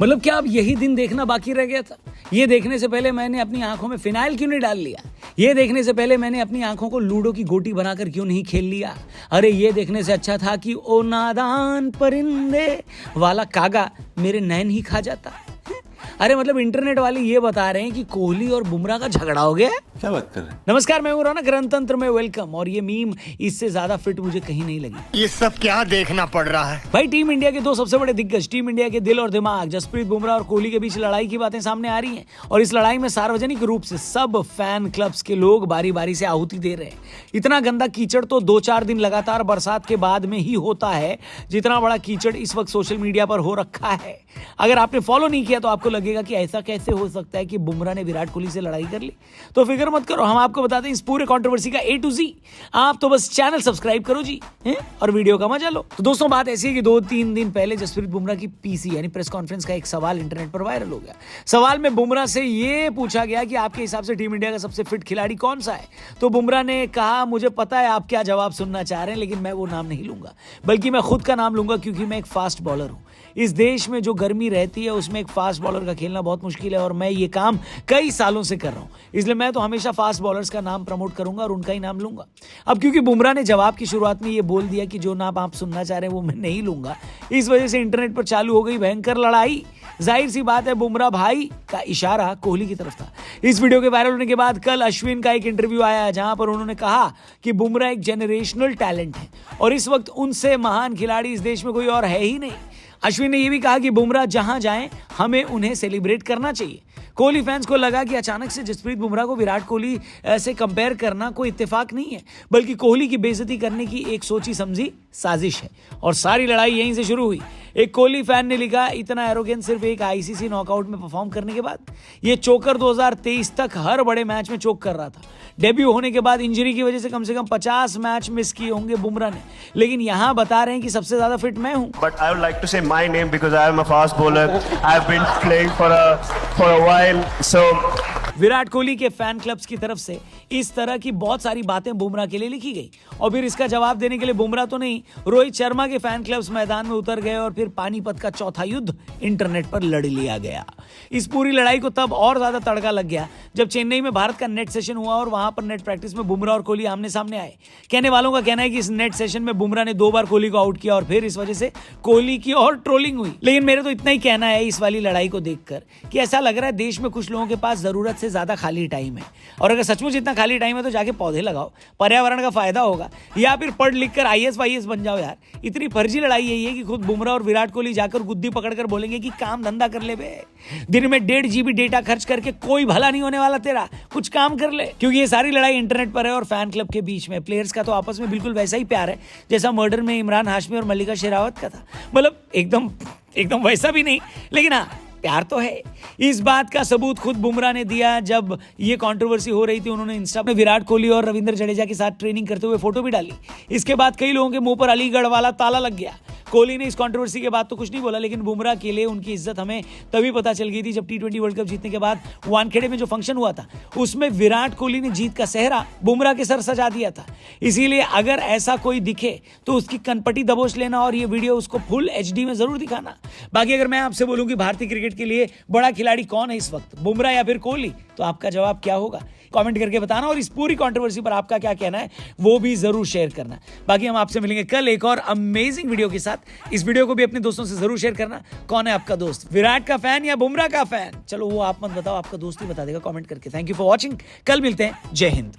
मतलब क्या अब यही दिन देखना बाकी रह गया था? ये देखने से पहले मैंने अपनी आंखों में फिनाइल क्यों नहीं डाल लिया? ये देखने से पहले मैंने अपनी आंखों को लूडो की गोटी बनाकर क्यों नहीं खेल लिया? अरे ये देखने से अच्छा था कि ओ नादान परिंदे वाला कागा मेरे नैन ही खा जाता। अरे मतलब इंटरनेट वाले ये बता रहे हैं कि कोहली और बुमराह का झगड़ा हो गया है। क्या बात कर रहे हैं? नमस्कार, मैं हूं रौनक, रणतंत्र में वेलकम। और ये मीम इससे ज्यादा फिट मुझे कहीं नहीं लगी। ये सब क्या देखना पड़ रहा है भाई, टीम इंडिया के दो सबसे बड़े दिग्गज, टीम इंडिया के दिल और दिमाग जसप्रीत बुमराह और कोहली के बीच लड़ाई की बातें सामने आ रही हैं। और इस लड़ाई में सार्वजनिक रूप से सब फैन क्लब्स के लोग बारी बारी से आहुति दे रहे हैं। इतना गंदा कीचड़ तो 2-4 दिन लगातार बरसात के बाद में ही होता है, जितना बड़ा कीचड़ इस वक्त सोशल मीडिया पर हो रखा है। अगर आपने फॉलो नहीं किया तो आपको लगेगा कि ऐसा कैसे हो सकता है कि बुमराह ने विराट कोहली से लड़ाई कर ली। तो फिक्र मत करो, हम आपको बताते हैं इस पूरे कंट्रोवर्सी का A to Z। आप तो बस चैनल सब्सक्राइब करो जी, हैं, और वीडियो का मजा लो। तो दोस्तों, बात ऐसी है कि 2-3 दिन पहले जसप्रीत बुमराह की PC यानी प्रेस कॉन्फ्रेंस का एक सवाल इंटरनेट पर वायरल हो गया। सवाल में बुमराह से ये पूछा गया कि आपके हिसाब से टीम इंडिया का सबसे फिट खिलाड़ी कौन सा है। तो बुमराह ने कहा, मुझे पता है आप क्या जवाब सुनना चाह रहे हैं, लेकिन मैं वो नाम नहीं लूंगा, बल्कि मैं खुद का नाम लूंगा, क्योंकि मैं एक फास्ट बॉलर हूं। इस देश में जो गर्मी रहती है उसमें एक फास्ट बॉलर का खेलना बहुत मुश्किल है, और मैं ये काम कई सालों से कर रहा हूं। इसलिए मैं तो हमेशा फास्ट बॉलर्स का नाम प्रमोट करूंगा और उनका ही नाम लूंगा। अब क्योंकि बुमराह ने जवाब की शुरुआत में ये बोल दिया कि जो नाम आप सुनना चाह रहे हैं वो मैं नहीं लूंगा, इस वजह से इंटरनेट पर चालू हो गई भयंकर लड़ाई। जाहिर सी बात है, बुमराह भाई का इशारा कोहली की तरफ था। इस वीडियो के वायरल होने के बाद कल अश्विन का एक इंटरव्यू आया, जहां पर उन्होंने कहा कि बुमराह एक जेनरेशनल टैलेंट है और इस वक्त उनसे महान खिलाड़ी इस देश में कोई और है ही नहीं। अश्विन ने यह भी कहा कि बुमराह जहां जाएं हमें उन्हें सेलिब्रेट करना चाहिए। कोहली फैंस को लगा कि अचानक से जसप्रीत बुमराह को विराट कोहली से कंपेयर करना कोई इत्तेफाक नहीं है, बल्कि कोहली की बेइज्जती करने की एक सोची समझी साजिश है। और सारी लड़ाई यहीं से शुरू हुई। एक कोहली फैन ने लिखा, इतना एरोगेंस सिर्फ एक ICC नॉकआउट में परफॉर्म करने के बाद। ये चोकर 2023 तक हर बड़े मैच में चोक कर रहा था। डेब्यू होने के बाद इंजरी की वजह से कम 50 मैच मिस किए होंगे बुमराह ने, लेकिन यहां बता रहे हैं कि सबसे ज्यादा फिट मैं हूं। But I would like to say my name because I am a fast bowler. I've been playing for a while, so Virat Kohli के फैन क्लब्स की तरफ से इस तरह की बहुत सारी बातें बुमराह के लिए लिखी गई, और फिर इसका जवाब देने के लिए बुमराह तो नहीं, रोहित शर्मा के फैन क्लब्स मैदान में उतर गए और फिर पानीपत का चौथा युद्ध इंटरनेट पर लड़ लिया गया। इस पूरी लड़ाई को तब और ज्यादा तड़का लग गया जब चेन्नई में भारत का नेट सेशन हुआ और वहां पर नेट प्रैक्टिस में बुमराह और कोहली आमने सामने आए। कहने वालों का कहना है कि इस नेट सेशन में बुमराह ने 2 बार कोहली को आउट किया और फिर इस वजह से कोहली की और ट्रोलिंग हुई। लेकिन मेरे तो इतना ही कहना है इस वाली लड़ाई को देखकर कि ऐसा लग रहा है देश में कुछ लोगों के पास जरूरत से ज्यादा खाली टाइम है, और अगर सचमुच इतना खाली टाइम है तो जाके पौधे लगाओ, पर्यावरण का फायदा होगा, या फिर पढ़ लिख कर IAS बन जाओ यार। इतनी फर्जी लड़ाई यही है कि खुद बुमराह और विराट कोहली जाकर गुद्दी पकड़कर बोलेंगे कि काम धंधा कर ले बे, दिन में 1.5 GB डेटा खर्च करके कोई भला नहीं होने वाला तेरा, कुछ काम कर ले। क्योंकि ये सारी लड़ाई इंटरनेट पर है और फैन क्लब के बीच में। प्लेयर्स का तो आपस में बिल्कुल वैसा ही प्यार है जैसा मर्डर में इमरान हाशमी और मल्लिका शेरावत का था। मतलब एकदम वैसा भी नहीं, लेकिन हाँ, प्यार तो है। इस बात का सबूत खुद बुमराह ने दिया। जब ये कंट्रोवर्सी हो रही थी, उन्होंने इंस्टा पे विराट कोहली और रविंद्र जडेजा के साथ ट्रेनिंग करते हुए फोटो भी डाली। इसके बाद कई लोगों के मुंह पर अलीगढ़ वाला ताला लग गया। कोहली ने इस कंट्रोवर्सी के बाद तो कुछ नहीं बोला, लेकिन बुमराह के लिए उनकी इज्जत हमें तभी पता चल गई थी जब T20 वर्ल्ड कप जीतने के बाद वानखेड़े में जो फंक्शन हुआ था, उसमें विराट कोहली ने जीत का सेहरा बुमराह के सर सजा दिया था। इसीलिए अगर ऐसा कोई दिखे तो उसकी कनपटी दबोच लेना और ये वीडियो उसको फुल HD में जरूर दिखाना। बाकी अगर मैं आपसे बोलूं कि भारतीय क्रिकेट के लिए बड़ा खिलाड़ी कौन है इस वक्त, बुमराह या फिर कोहली, तो आपका जवाब क्या होगा? कमेंट करके बताना, और इस पूरी कंट्रोवर्सी पर आपका क्या कहना है वो भी जरूर शेयर करना। बाकी हम आपसे मिलेंगे कल एक और अमेजिंग वीडियो के साथ। इस वीडियो को भी अपने दोस्तों से जरूर शेयर करना। कौन है आपका दोस्त, विराट का फैन या बुमराह का फैन? चलो वो आप मत बताओ, आपका दोस्त ही बता देगा कमेंट करके। Thank you for watching. कल मिलते हैं। जय हिंद।